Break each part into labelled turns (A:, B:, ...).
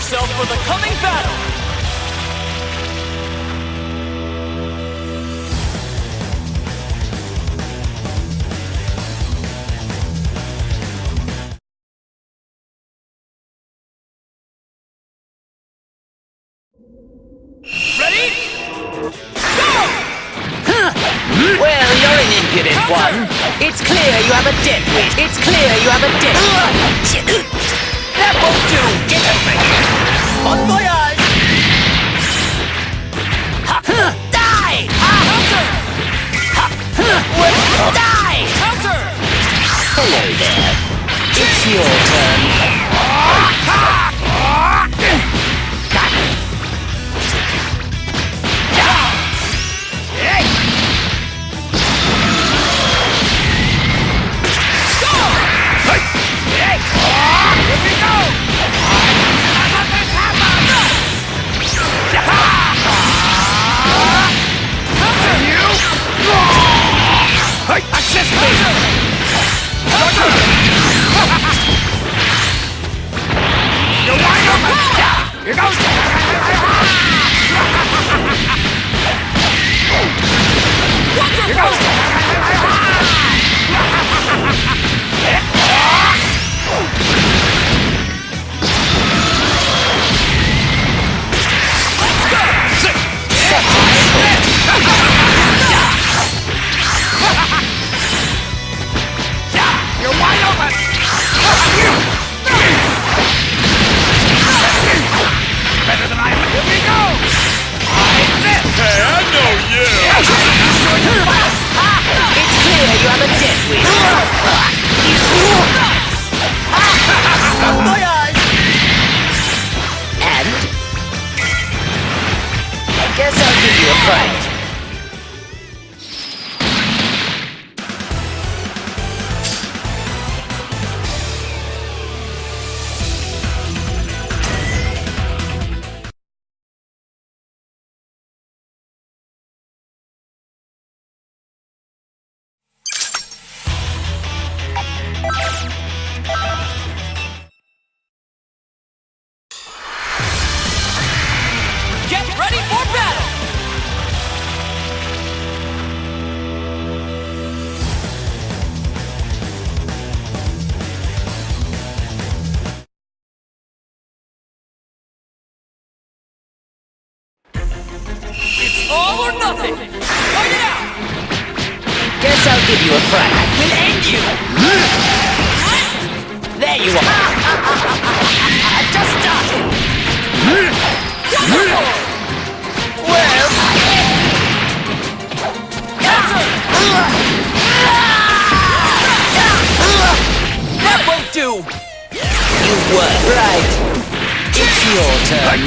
A: yourself for the coming battle! Ready? Go!
B: Well, you're an impudent one. It's clear you have a death wish. It's clear you have a death wish. That won't do. Get over here. Bon voyage. Ha. Die.
A: Counter!
B: Die.
A: Counter!
B: Hello there. It's your turn.
A: Assist me! You're wide open! Here goes! Here goes! You're wide open! Better than I am. Here we go! Hey, I know you!
B: It's clear you have a death wish. Bon voyage. And I guess I'll give you a fright.
A: Get ready for battle! It's all or nothing! Fight it out!
B: Guess I'll give you a fright. I will end you. There you are. Just started.
A: Wonderful!
B: Well,
A: That won't do!
B: you were right. It's your turn.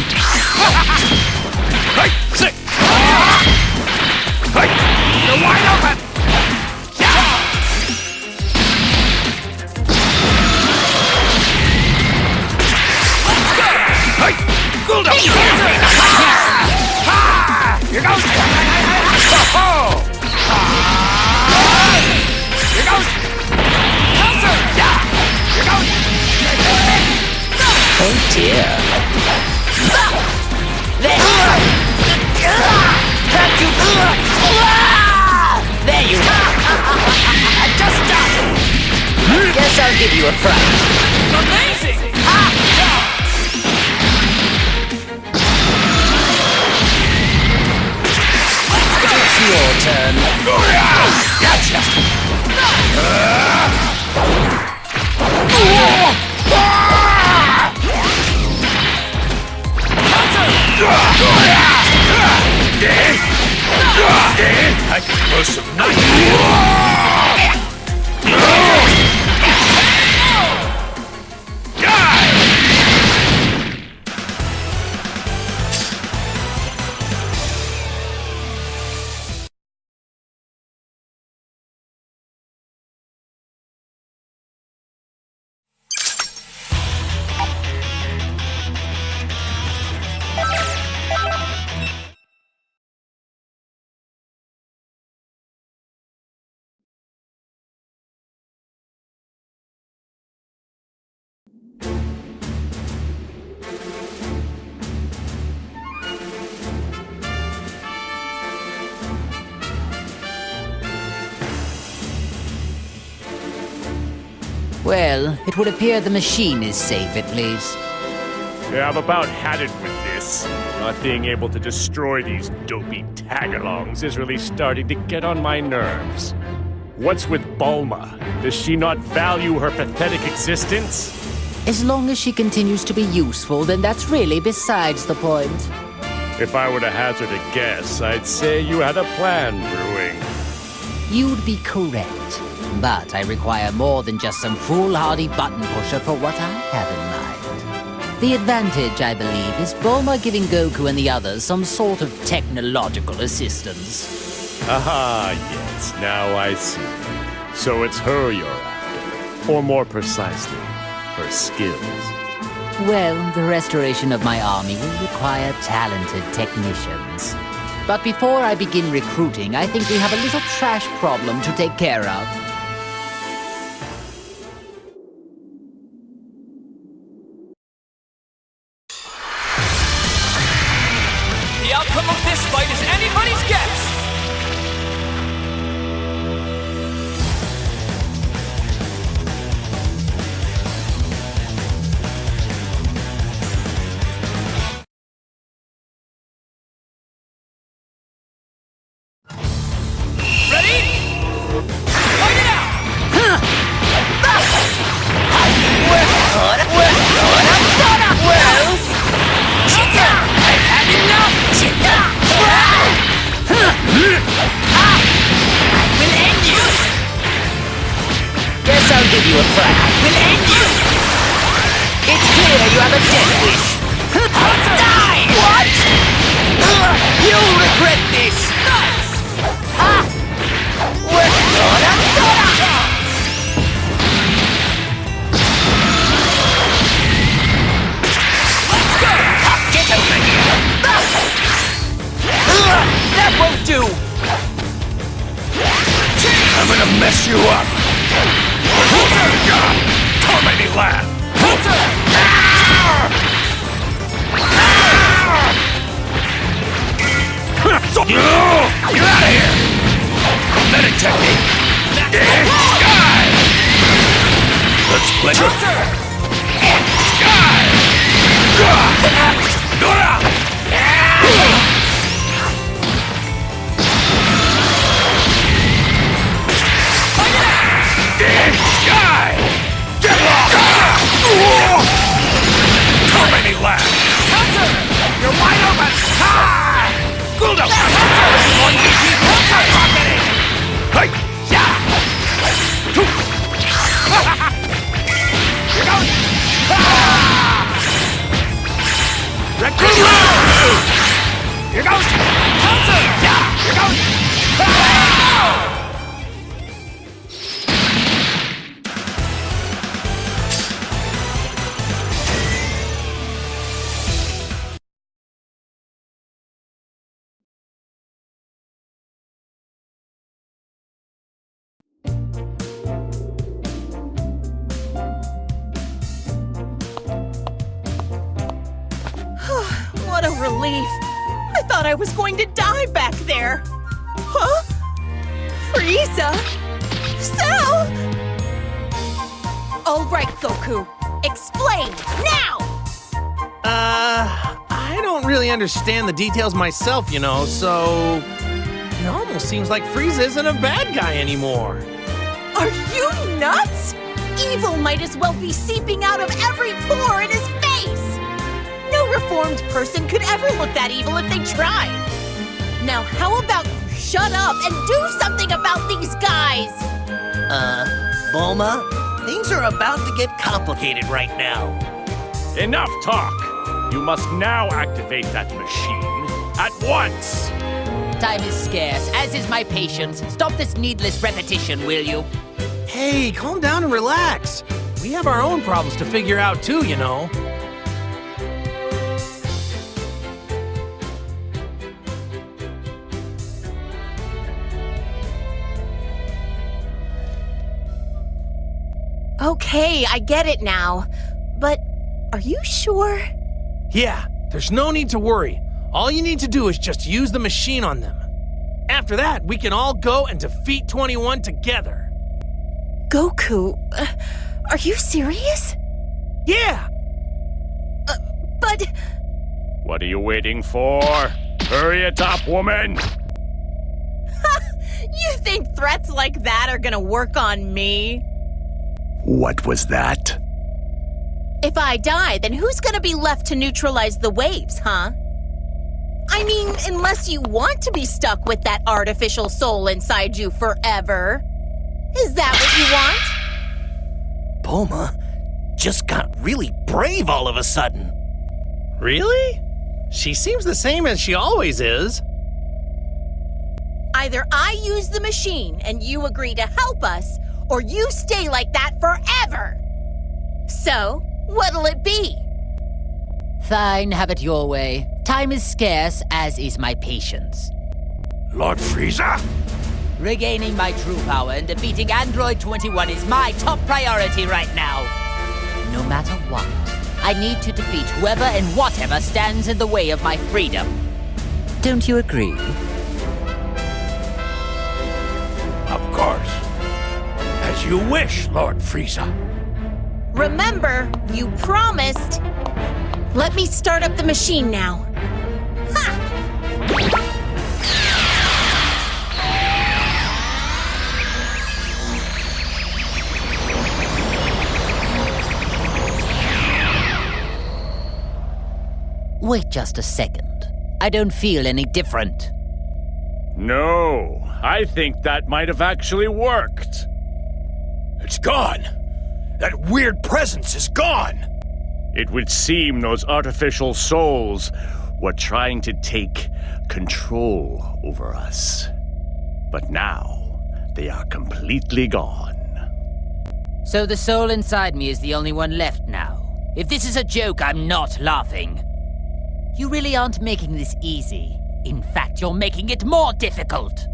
A: Hey, sick! Hey, you're wide open! Let's go! Hey, cool down! Here goes! Here goes! Counter! Here goes!
B: Oh dear. There. Can't you? There you are. Just started. Guess I'll give you a fright.
A: Amazing!
B: It's your turn.
A: Gotcha! I can throw some knife.
B: Well, it would appear the machine is safe, at least.
A: Yeah, I've about had it with this. Not being able to destroy these dopey tagalongs is really starting to get on my nerves. What's with Bulma? Does she not value her pathetic existence?
B: As long as she continues to be useful, then that's really besides the point.
A: If I were to hazard a guess, I'd say you had a plan brewing.
B: You'd be correct. But I require more than just some foolhardy button pusher for what I have in mind. The advantage, I believe, is Bulma giving Goku and the others some sort of technological assistance.
A: Aha, yes, now I see. So it's her you're after. Or more precisely, her skills.
B: Well, the restoration of my army will require talented technicians. But before I begin recruiting, I think we have a little trash problem to take care of.
C: The outcome of this fight is anybody's guess! Ready? Fight it out!
B: Guess I'll give you a try. Will end you! It's clear you have a death wish. Die! What? You'll regret this! Nice!
C: Let's go!
B: Get over here! That won't do!
A: I'm gonna mess you up! Tormenting laugh! You're out of here! Pathetic technique! Sky! Let's play. Sky! Sky! Get lost! Tormenting laugh! You're wide open! Cool down! Hey! Here goes! Here goes! Here goes!
D: What a relief. I thought I was going to die back there. Huh? Frieza? Cell? All right, Goku. Explain, now!
E: I don't really understand the details myself, you know, so... It almost seems like Frieza isn't a bad guy anymore.
D: Are you nuts? Evil might as well be seeping out of every pore in his face! No reformed person could ever look that evil if they tried. Now, how about you shut up and do something about these guys?
F: Bulma, things are about to get complicated right now.
A: Enough talk! You must now activate that machine at once!
B: Time is scarce, as is my patience. Stop this needless repetition, will you?
E: Hey, calm down and relax. We have our own problems to figure out too, you know.
D: Okay, I get it now. But are you sure?
E: Yeah, there's no need to worry. All you need to do is just use the machine on them. After that, we can all go and defeat 21 together.
D: Goku, Are you serious?
E: Yeah!
D: But...
A: What are you waiting for? Hurry it up, woman!
D: You think threats like that are gonna work on me?
A: What was that?
D: If I die, then who's gonna be left to neutralize the waves, huh? I mean, unless you want to be stuck with that artificial soul inside you forever. Is that what you want?
F: Bulma just got really brave all of a sudden.
E: Really? She seems the same as she always is.
D: Either I use the machine and you agree to help us, or you stay like that forever. So, what'll it be?
B: Fine, have it your way. Time is scarce, as is my patience.
A: Lord Frieza?
B: Regaining my true power and defeating Android 21 is my top priority right now. No matter what, I need to defeat whoever and whatever stands in the way of my freedom. Don't you agree?
A: Of course. As you wish, Lord Frieza.
D: Remember, you promised. Let me start up the machine now. Ha!
B: Wait just a second. I don't feel any different.
A: No, I think that might have actually worked. It's gone. That weird presence is gone. It would seem those artificial souls were trying to take control over us. But now, they are completely gone.
B: So the soul inside me is the only one left now. If this is a joke, I'm not laughing. You really aren't making this easy. In fact, you're making it more difficult.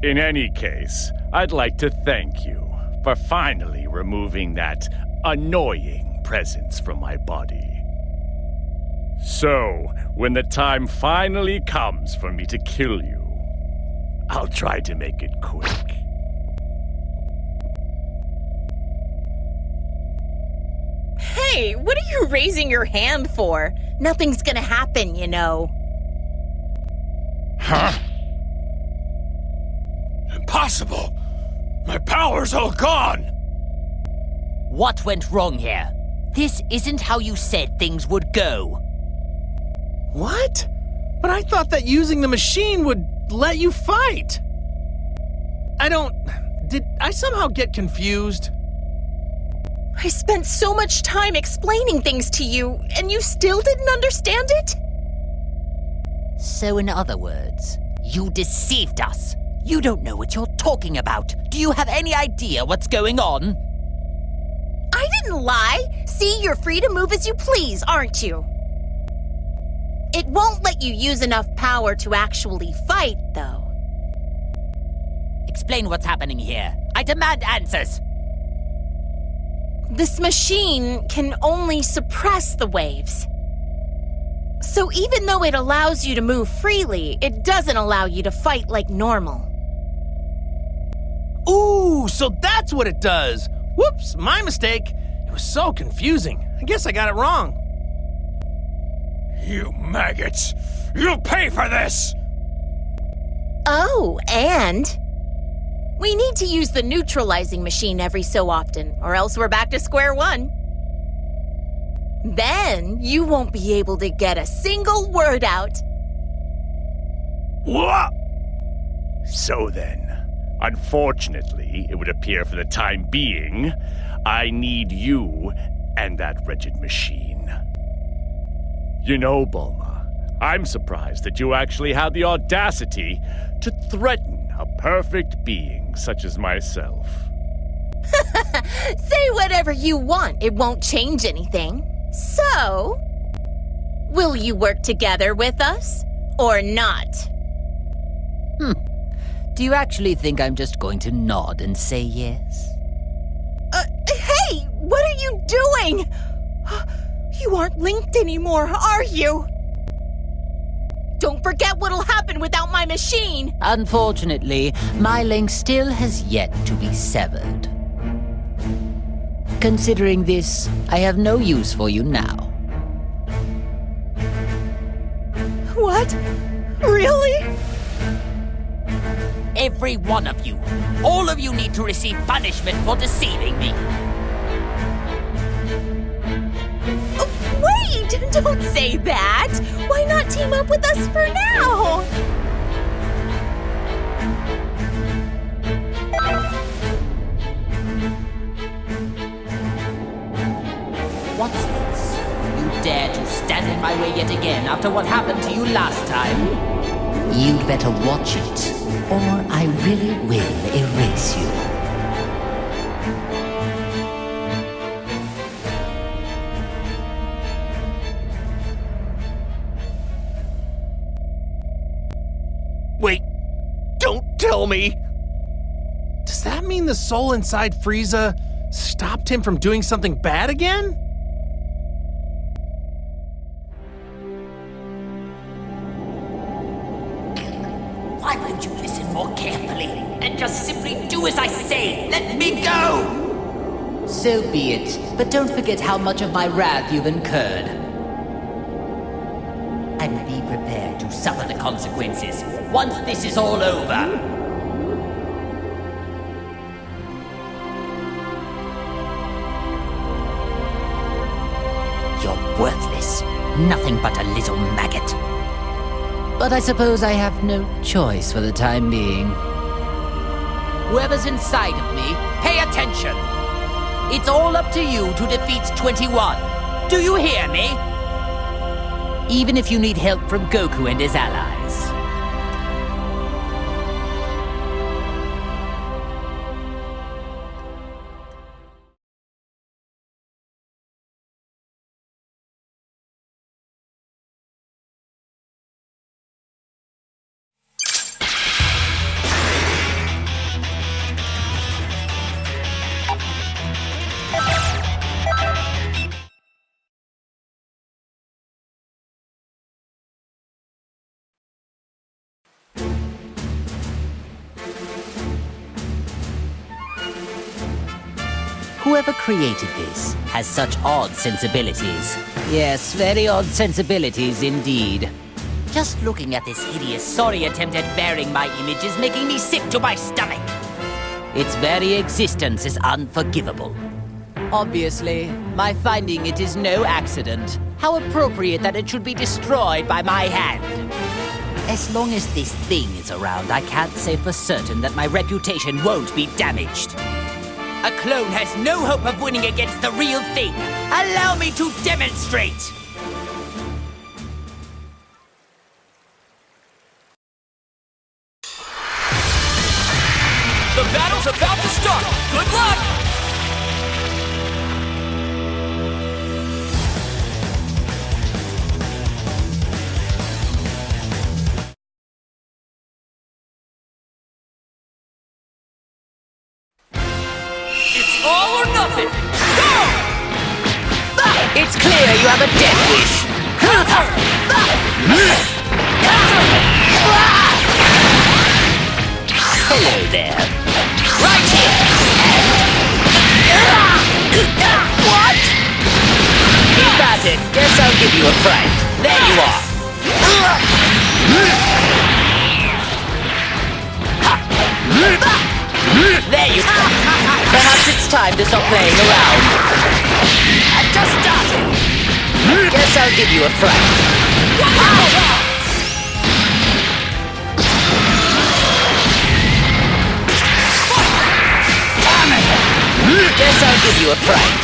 A: In any case, I'd like to thank you for finally removing that annoying presence from my body. So, when the time finally comes for me to kill you, I'll try to make it quick.
D: Hey, what are you raising your hand for? Nothing's gonna happen, you know.
A: Huh? Impossible! My power's all gone!
B: What went wrong here? This isn't how you said things would go.
E: What? But I thought that using the machine would let you fight. Did I somehow get confused?
D: I spent so much time explaining things to you, and you still didn't understand it?
B: So in other words, you deceived us. You don't know what you're talking about. Do you have any idea what's going on?
D: I didn't lie. See, you're free to move as you please, aren't you? It won't let you use enough power to actually fight, though.
B: Explain what's happening here. I demand answers.
D: This machine can only suppress the waves. So even though it allows you to move freely, it doesn't allow you to fight like normal.
E: Ooh, so that's what it does. Whoops, my mistake. It was so confusing. I guess I got it wrong.
A: You maggots! You'll pay for this!
D: Oh, and we need to use the neutralizing machine every so often, or else we're back to square one. Then you won't be able to get a single word out.
A: What? So then, unfortunately, it would appear for the time being, I need you and that wretched machine. You know, Bulma, I'm surprised that you actually had the audacity to threaten a perfect being such as myself.
D: Say whatever you want, it won't change anything. So, will you work together with us, or not?
B: Do you actually think I'm just going to nod and say yes?
D: Hey, what are you doing? You aren't linked anymore, are you? Don't forget what'll happen without my machine!
B: Unfortunately, my link still has yet to be severed. Considering this, I have no use for you now.
D: What? Really?
C: Every one of you. All of you need to receive punishment for deceiving me.
D: Oh, wait! Don't say that! Why not team up with us for now?
B: What's this? You dare to stand in my way yet again after what happened to you last time? You'd better watch it, or I really will erase you.
F: Wait, don't tell me!
E: Does that mean the soul inside Frieza stopped him from doing something bad again?
C: Why won't you listen more carefully and just simply do as I say? Let me go!
B: So be it, but don't forget how much of my wrath you've incurred.
C: And be prepared to suffer the consequences once this is all over. You're worthless. Nothing but a little maggot.
B: But I suppose I have no choice for the time being.
C: Whoever's inside of me, pay attention. It's all up to you to defeat 21. Do you hear me?
B: Even if you need help from Goku and his allies. Whoever created this has such odd sensibilities. Yes, very odd sensibilities indeed.
C: Just looking at this hideous, sorry attempt at bearing my image is making me sick to my stomach.
B: Its very existence is unforgivable. Obviously, my finding it is no accident.
C: How appropriate that it should be destroyed by my hand.
B: As long as this thing is around, I can't say for certain that my reputation won't be damaged.
C: A clone has no hope of winning against the real thing. Allow me to demonstrate! The battle's about to start! Good luck! It's all or nothing! Go!
B: It's clear you have a death wish. Hello there.
C: Right here!
B: What? Keep at it. Guess I'll give you a fright.
C: There you are!
B: There you go. Perhaps it's time to stop playing around.
C: I just started!
B: Guess I'll give you a fright. Guess I'll give you a fright.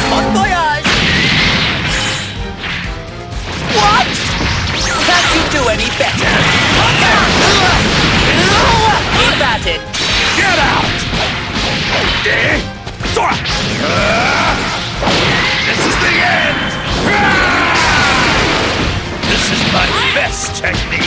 C: Bon voyage!
B: What? Can't you do any better? Keep at it.
A: Get out! This is the end! This is my best technique!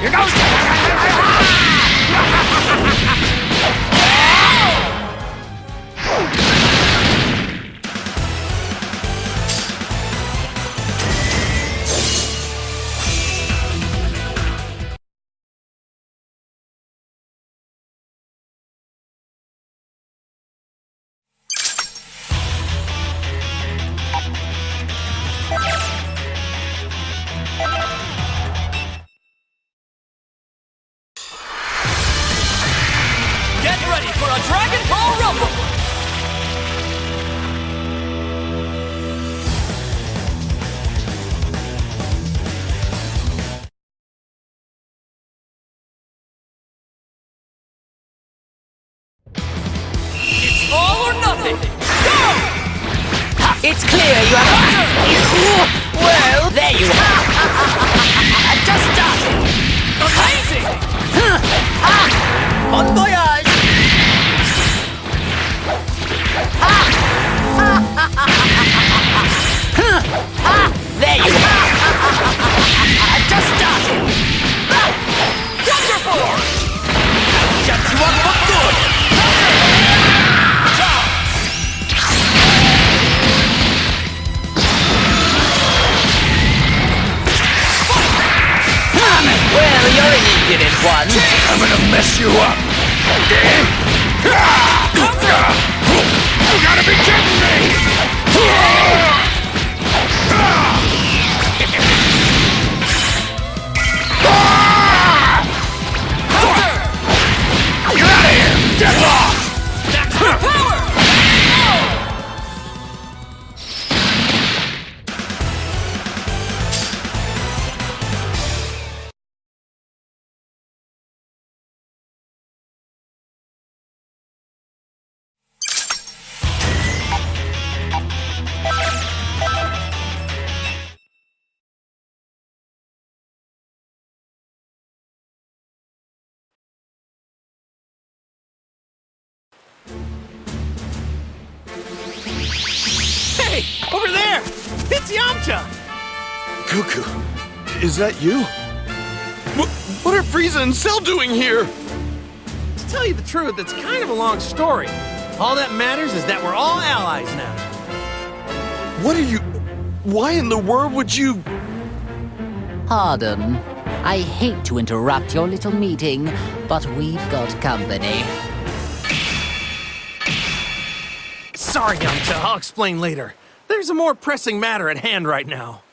A: Here goes!
C: Get ready for a Dragon Ball Rumble! It's all or nothing! Go!
B: It's clear you have... Well, there you are. Just started.
C: Amazing!
B: Bon voyage. There you are. Just started.
C: Wonderful!
B: Shut you up for good. Well, you're an impudent one.
A: I'm gonna mess you up! You gotta be kidding me! You're out of here! Get lost!
C: That's the power!
E: Hey, over there! It's Yamcha!
G: Goku, is that you? What are Frieza and Cell doing here?
E: To tell you the truth, it's kind of a long story. All that matters is that we're all allies now.
G: What are you... Why in the world would you...
B: Pardon. I hate to interrupt your little meeting, but we've got company.
E: Sorry, Yamcha, I'll explain later. There's a more pressing matter at hand right now.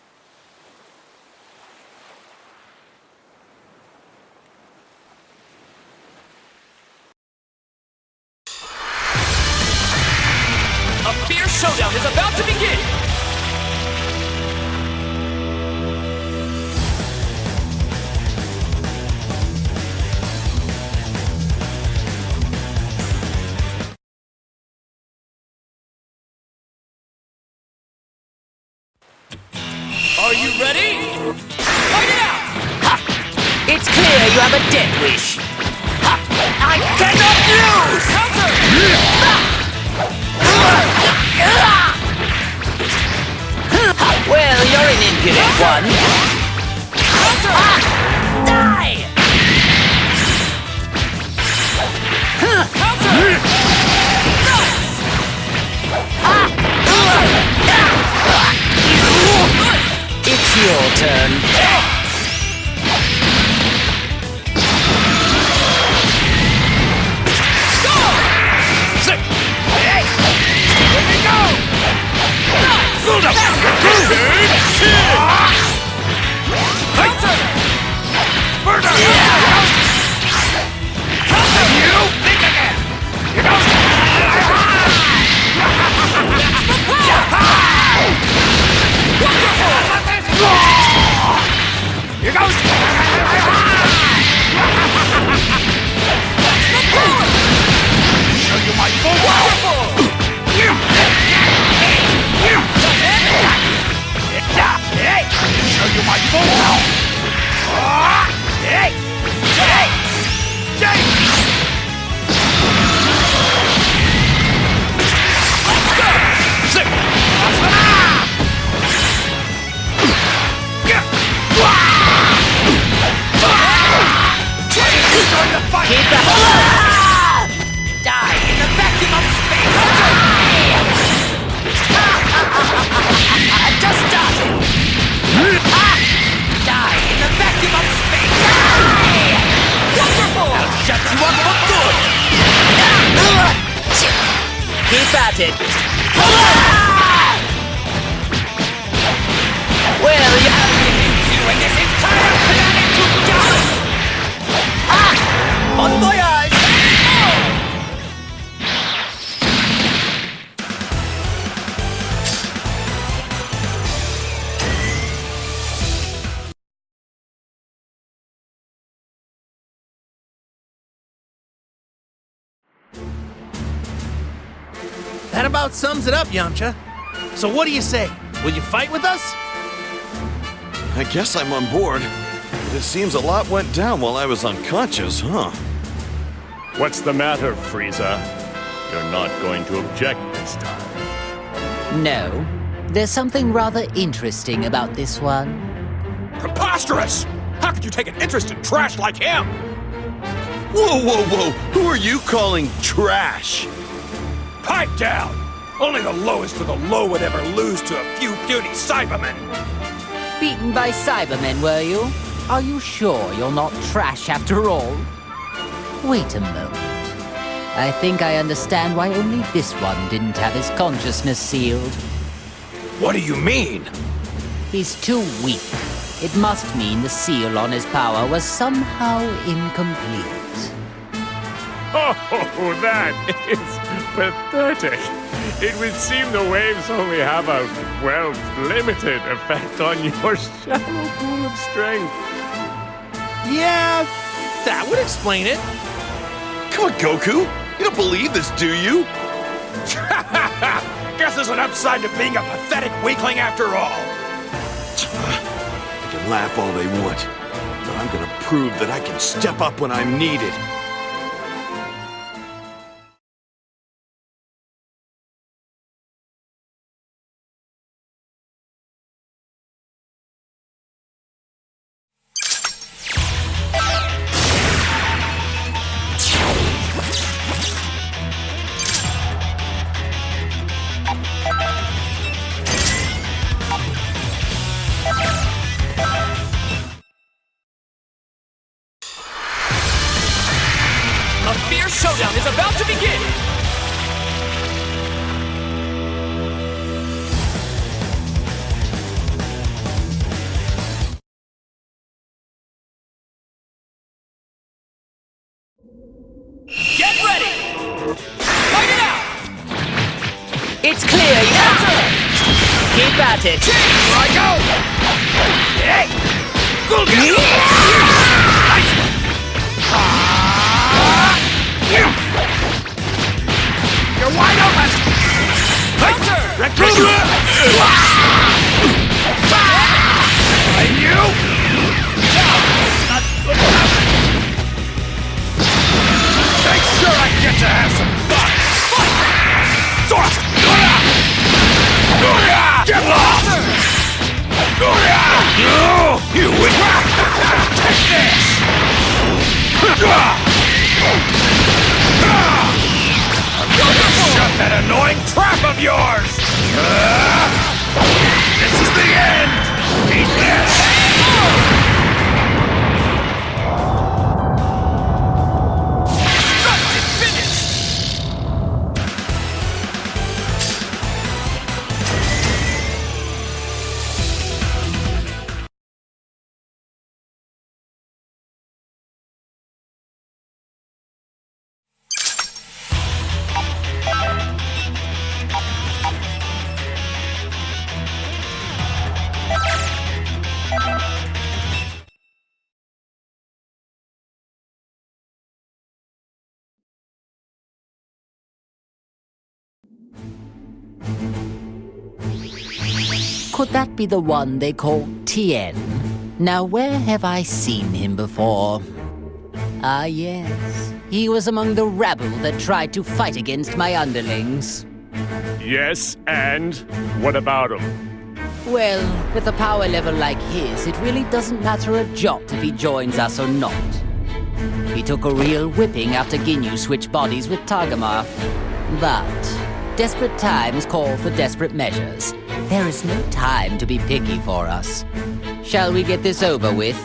C: A fierce showdown is about to begin! Are you ready? Fight it out!
B: It's clear you have a death wish. I cannot lose!
C: Counter!
B: Well, you're an impudent one. Die! It's your turn.
A: Build up!
C: it! Well, you and this entire planet to die! Bon voyage!
E: That about sums it up, Yamcha. So what do you say? Will you fight with us?
G: I guess I'm on board. But it seems a lot went down while I was unconscious, huh?
A: What's the matter, Frieza? You're not going to object this time.
B: No, there's something rather interesting about this one.
H: Preposterous! How could you take an interest in trash like him?
G: Whoa, whoa, whoa! Who are you calling trash?
H: Pipe down! Only the lowest of the low would ever lose to a few puny Cybermen!
B: Beaten by Cybermen, were you? Are you sure you're not trash after all? Wait a moment. I think I understand why only this one didn't have his consciousness sealed.
H: What do you mean?
B: He's too weak. It must mean the seal on his power was somehow incomplete.
A: Oh, that is pathetic. It would seem the waves only have a, well, limited effect on your shallow pool of strength.
E: Yeah, that would explain it.
G: Come on, Goku! You don't believe this, do you?
H: Guess there's an upside to being a pathetic weakling after all.
G: They can laugh all they want, but I'm gonna prove that I can step up when I'm needed.
C: A fierce showdown is about to begin! Get ready! Fight it out!
B: It's clear, Yamcha! Keep at it!
H: Here I go! Hey! Go get You're wide open!
C: Counter!
H: And you? Make sure I get to have some fun! Get lost! You win! Take this! Shut that annoying trap of yours! This is the end! Eat this! Destructive finish!
B: Could that be the one they call Tien? Now, where have I seen him before? Ah, yes. He was among the rabble that tried to fight against my underlings.
A: Yes, and what about him?
B: Well, with a power level like his, it really doesn't matter a jot if he joins us or not. He took a real whipping after Ginyu switched bodies with Tagoma. But desperate times call for desperate measures. There is no time to be picky for us. Shall we get this over with?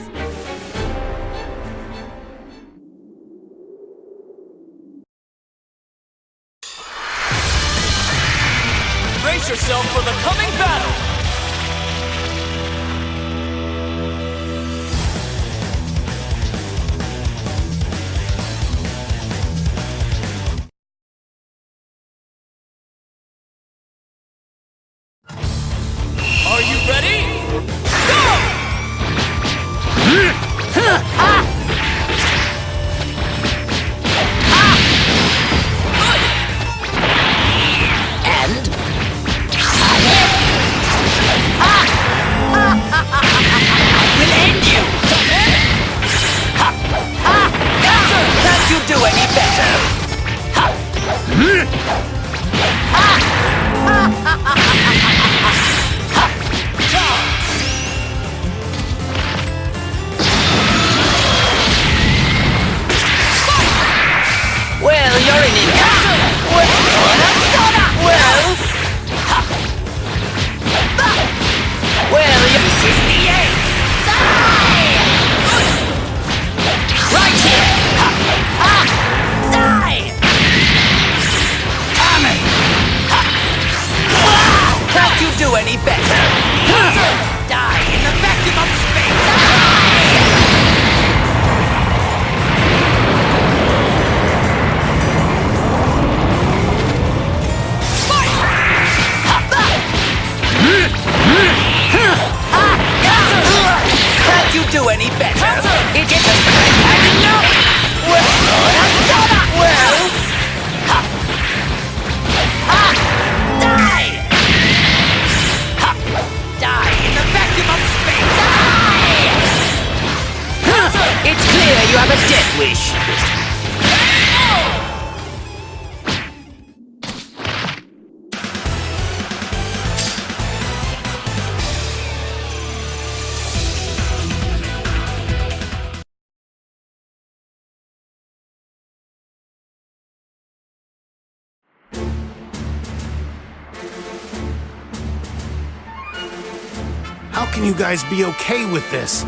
I: yourself for the coming battle! Are you ready? Go!
C: Do any better? Well, you're in it. Well, this is the end. Right here. Can't you do any better? Die in the vacuum of space! Can't you do any better? It isn't bad enough! Well, die! Die in the vacuum of space! Die! It's clear you have a death wish.
J: How can you guys be okay with this?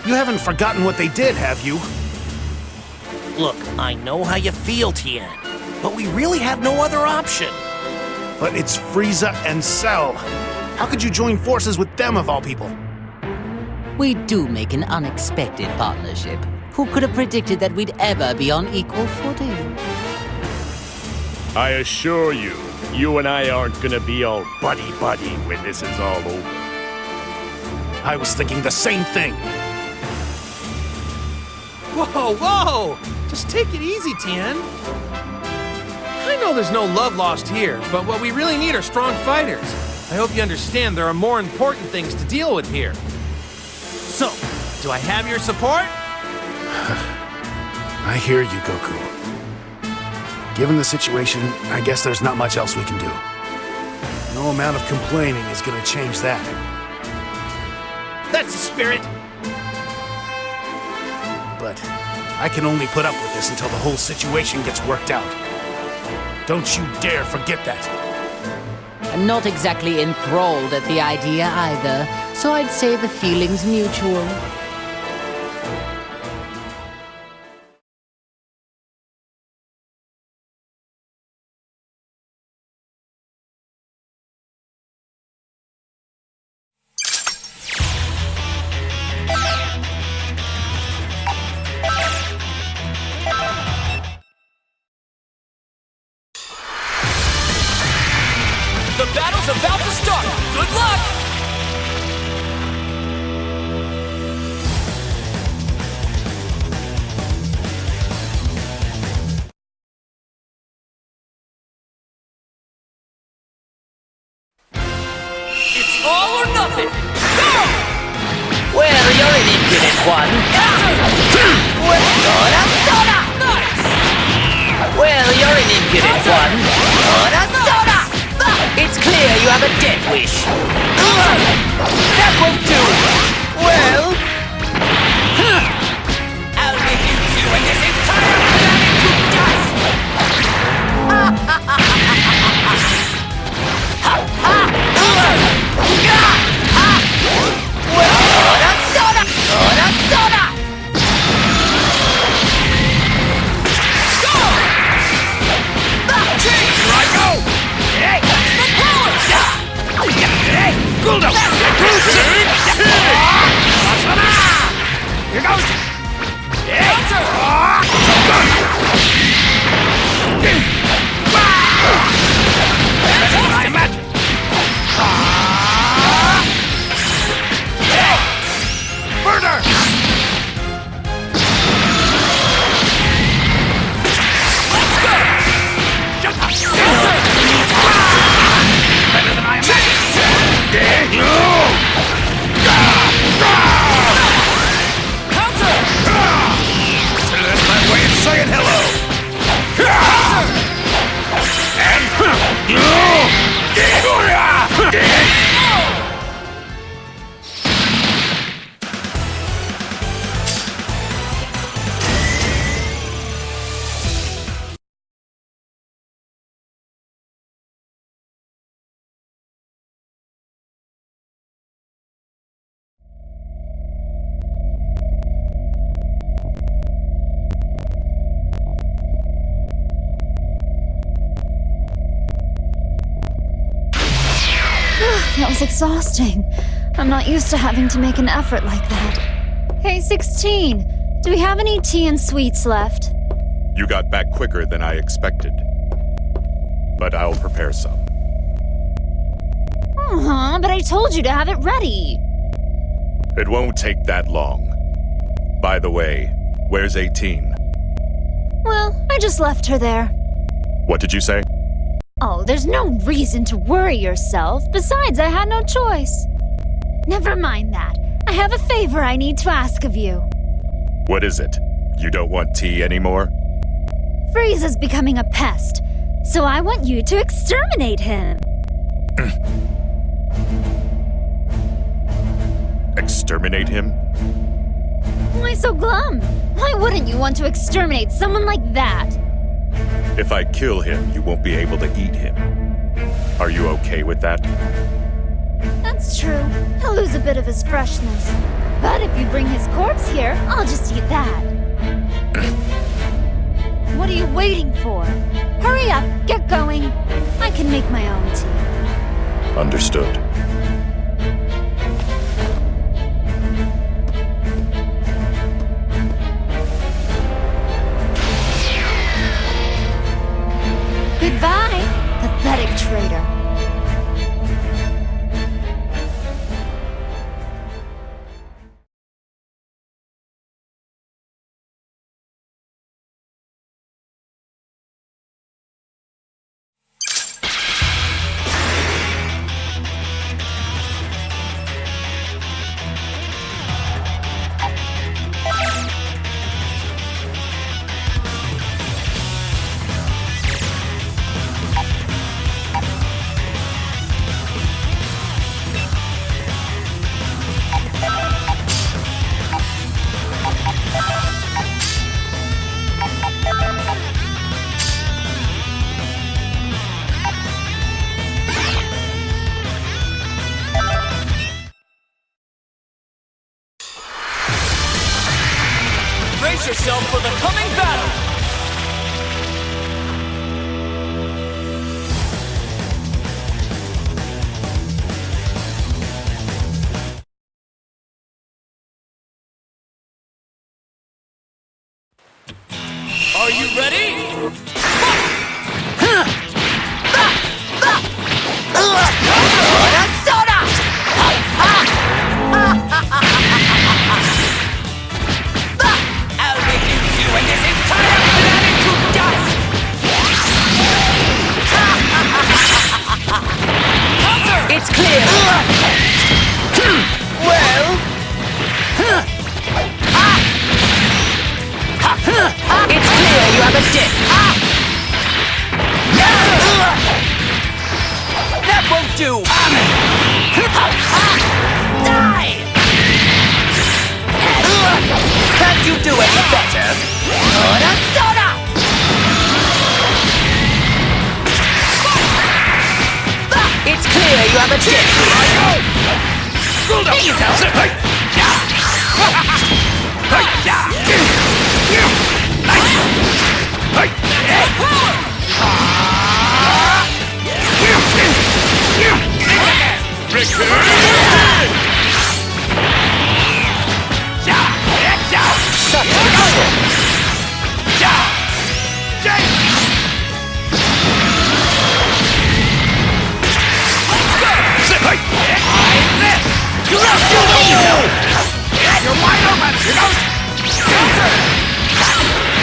J: You haven't forgotten what they did, have you?
F: Look, I know how you feel, Tien, but we really have no other option.
J: But it's Frieza and Cell. How could you join forces with them of all people?
B: We do make an unexpected partnership. Who could have predicted that we'd ever be on equal footing?
A: I assure you, you and I aren't gonna be all buddy-buddy when this is all over.
J: I was thinking the same thing.
E: Whoa, whoa! Just take it easy, Tien. I know there's no love lost here, but what we really need are strong fighters. I hope you understand there are more important things to deal with here. So, do I have your support?
J: I hear you, Goku. Given the situation, I guess there's not much else we can do. No amount of complaining is gonna change that.
E: That's the spirit!
J: But I can only put up with this until the whole situation gets worked out. Don't you dare forget that.
B: I'm not exactly enthralled at the idea either, so I'd say the feeling's mutual.
I: The battle's about to start! Good luck! It's all or nothing! Go!
C: Well, you're an impudent one.
I: Nice!
C: Well, you're an impudent one. It's clear you have a death wish. That won't do. Well...
I: I'll reduce you and this entire planet to dust!
H: Here I go!
I: Hey, the power!
H: Here goes! Murder! Let's go! Better than I imagined! Counter! So that's my way of saying hello!
K: That was exhausting. I'm not used to having to make an effort like that. Hey, 16, do we have any tea and sweets left?
L: You got back quicker than I expected. But I'll prepare some.
K: But I told you to have it ready.
L: It won't take that long. By the way, where's 18?
K: Well, I just left her there.
L: What did you say?
K: Oh, there's no reason to worry yourself. Besides, I had no choice. Never mind that. I have a favor I need to ask of you.
L: What is it? You don't want tea anymore?
K: Frieza's becoming a pest, so I want you to exterminate him.
L: Exterminate him?
K: Why so glum? Why wouldn't you want to exterminate someone like that?
L: If I kill him, you won't be able to eat him. Are you okay with that?
K: That's true. He'll lose a bit of his freshness. But if you bring his corpse here, I'll just eat that. What are you waiting for? Hurry up, get going. I can make my own tea.
L: Understood.
K: Goodbye, pathetic traitor.
C: Brace yourself for the coming battle! Are you ready?
I: I'll reduce you and this entire planet to dust! It's clear! Well... It's clear you have a dip! That won't do! Die! Can't you do any better? Soda! It's clear you have a dip! Here you go!
C: such a trick!
I: You're wide open! Here goes! Counter!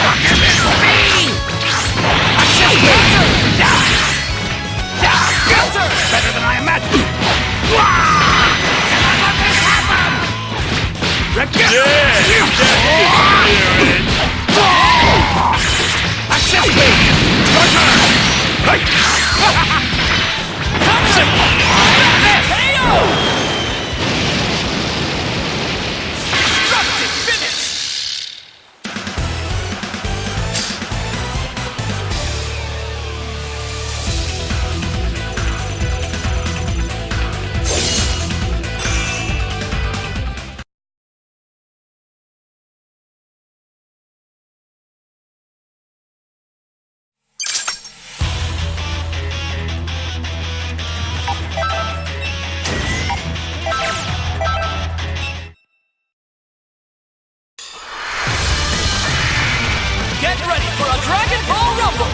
I: Look at this speed! Counter! Better than I imagined! Can I let this happen? Accept me! Your turn! Counter! KO!
C: Get ready for a Dragon Ball Rumble!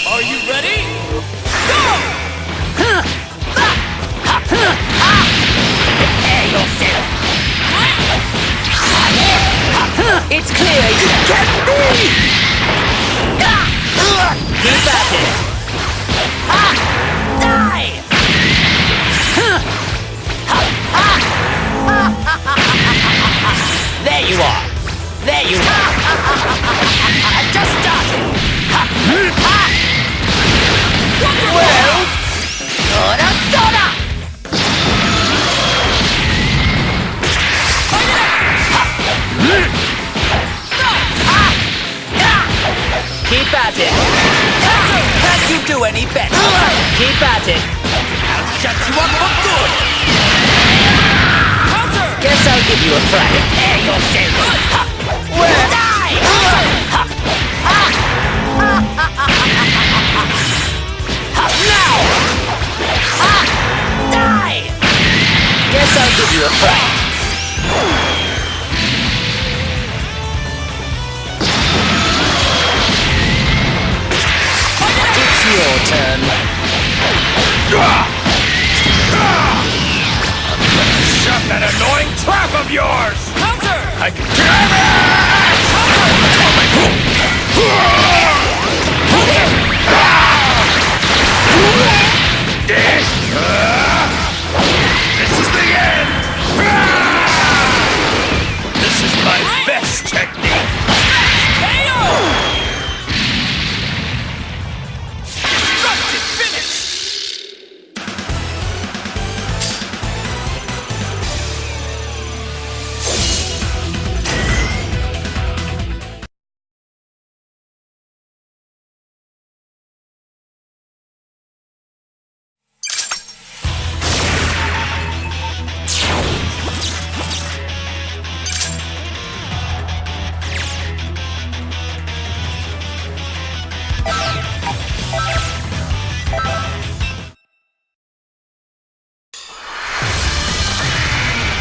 C: Are you ready? Go!
I: Prepare yourself!
C: It's clear you get me! Keep at it!
I: Die!
C: There you are! There you are!
I: I just started!
C: Well,
I: Soda!
C: keep at it! Can't you do any better? Keep at it!
I: I'll shut you up for good!
C: Guess I'll give you a try.
I: Prepare yourself!
C: Where?
I: Die!
C: Now!
I: Die!
C: Guess I'll give you a fright. It's your turn.
H: Shut that annoying trap of yours!
C: Counter!
H: Damn This is the end! This is my best technique!
C: KO!
I: Destructive finish!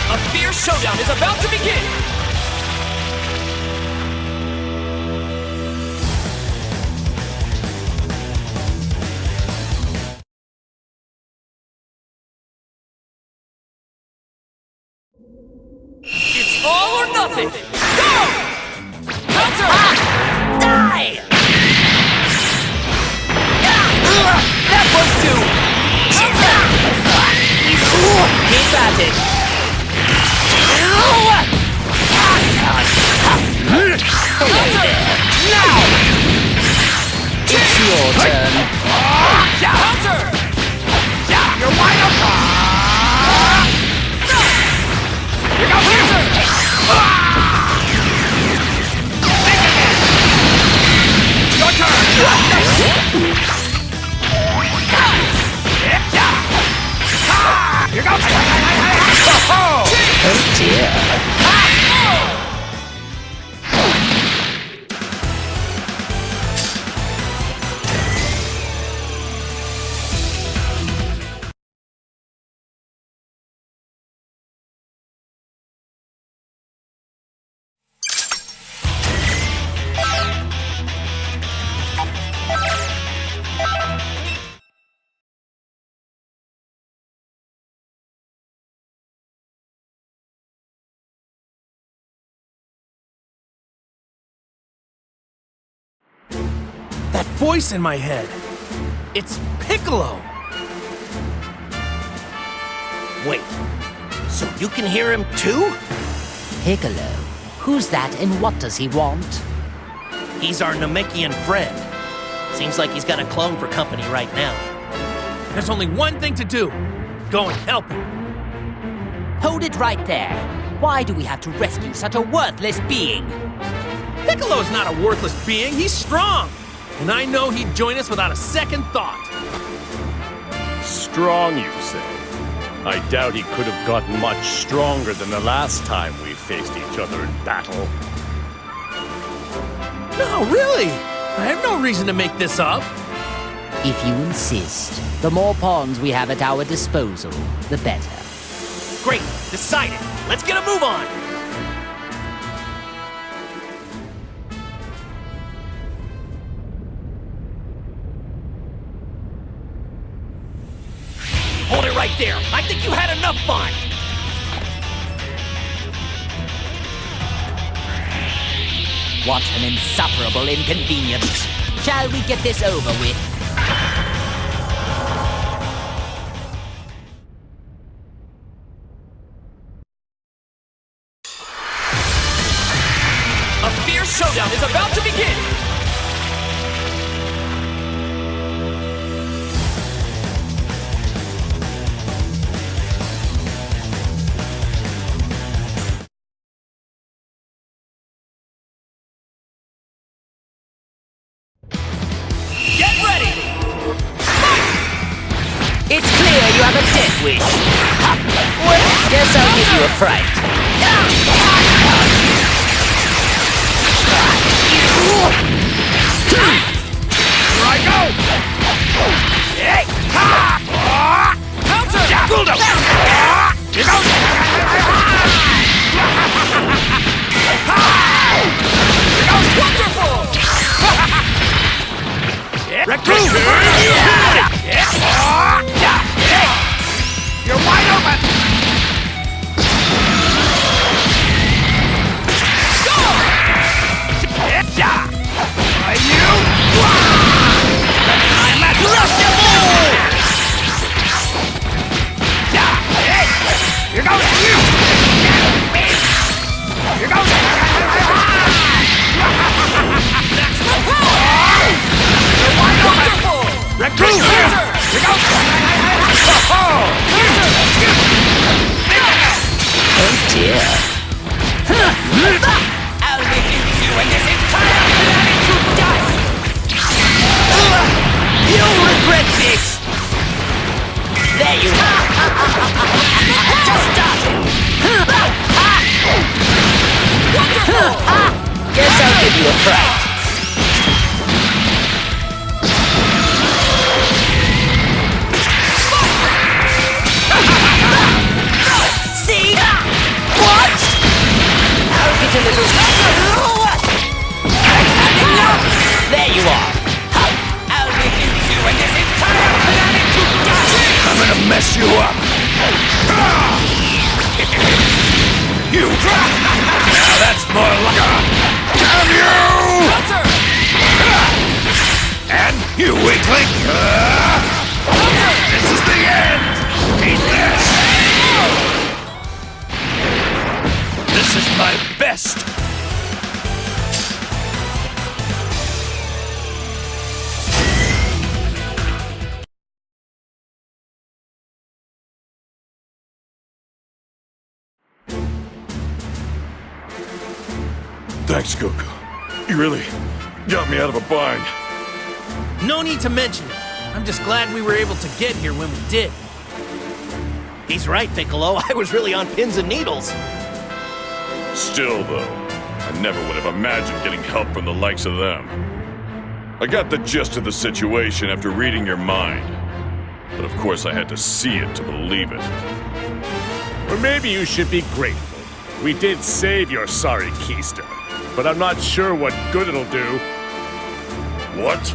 C: A fierce showdown is about to begin! It's all or nothing! Go! Counter!
I: Die!
C: That was two! Keep at it! Now! It's your turn.
I: Counter! You're wide open! Here goes Counter! Your turn! Here goes!
C: Oh dear.
E: voice in my head. It's Piccolo.
F: Wait, so you can hear him too?
B: Piccolo? Who's that and what does he want?
F: He's our Namekian friend. Seems like he's got a clone for company right now.
E: There's only one thing to do. Go and help him.
C: Hold it right there. Why do we have to rescue such a worthless being?
E: Piccolo's not a worthless being, he's strong! And I know he'd join us without a second thought.
A: Strong, you say? I doubt he could have gotten much stronger than the last time we faced each other in battle.
E: No, really! I have no reason to make this up.
B: If you insist, the more pawns we have at our disposal, the better.
F: Great, decided. Let's get a move on. Hold it right there. I think you had enough fun.
C: What an insufferable inconvenience. Shall we get this over with?
I: A fierce showdown is about to begin! Get ready!
C: It's clear you have a death wish. Ha! Well, guess I'll give you a fright.
I: Here I go! Hey! Ha! Counter! Bulldo! Here goes! Here goes! Wonderful! Raccoon! You're wide open! Go! Are you? I'm at Rushable! Here goes you! Here goes! You're wide open! Raccoon! Here goes!
B: Oh dear.
C: I'll reduce you and this entire planet to dust! You'll regret this! There you are! Just started! Wonderful!
B: Guess I'll give you a fright.
C: See? What? I'll get a little... There you are! I'll reduce you and this entire planet to dust!
H: I'm gonna mess you up! You! Now that's more like a... Damn you! And you weakling! This is the end! Eat this! This is my best!
L: Thanks, Goku. You really got me out of a bind.
E: No need to mention it. I'm just glad we were able to get here when we did.
F: He's right, Piccolo. I was really on pins and needles.
L: Still, though, I never would have imagined getting help from the likes of them. I got the gist of the situation after reading your mind. But of course I had to see it to believe it.
A: Or maybe you should be grateful. We did save your sorry keister, but I'm not sure what good it'll do.
L: What?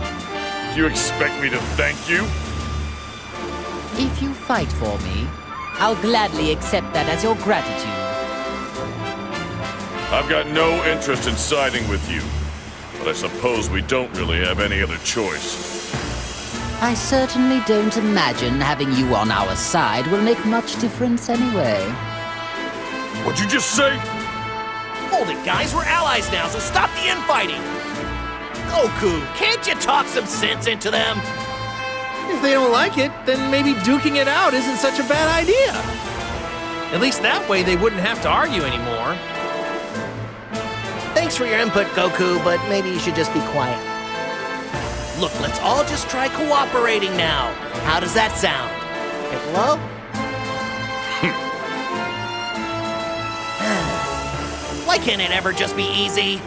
L: Do you expect me to thank you?
B: If you fight for me, I'll gladly accept that as your gratitude.
L: I've got no interest in siding with you. but I suppose we don't really have any other choice.
B: I certainly don't imagine having you on our side will make much difference anyway.
L: What'd you just say?
F: Hold it, guys. We're allies now, so stop the infighting. Goku, can't you talk some sense into them?
E: If they don't like it, then maybe duking it out isn't such a bad idea. At least that way they wouldn't have to argue anymore.
F: Thanks for your input, Goku, but maybe you should just be quiet. Look, let's all just try cooperating now. How does that sound? Piccolo? Why can't it ever just be easy?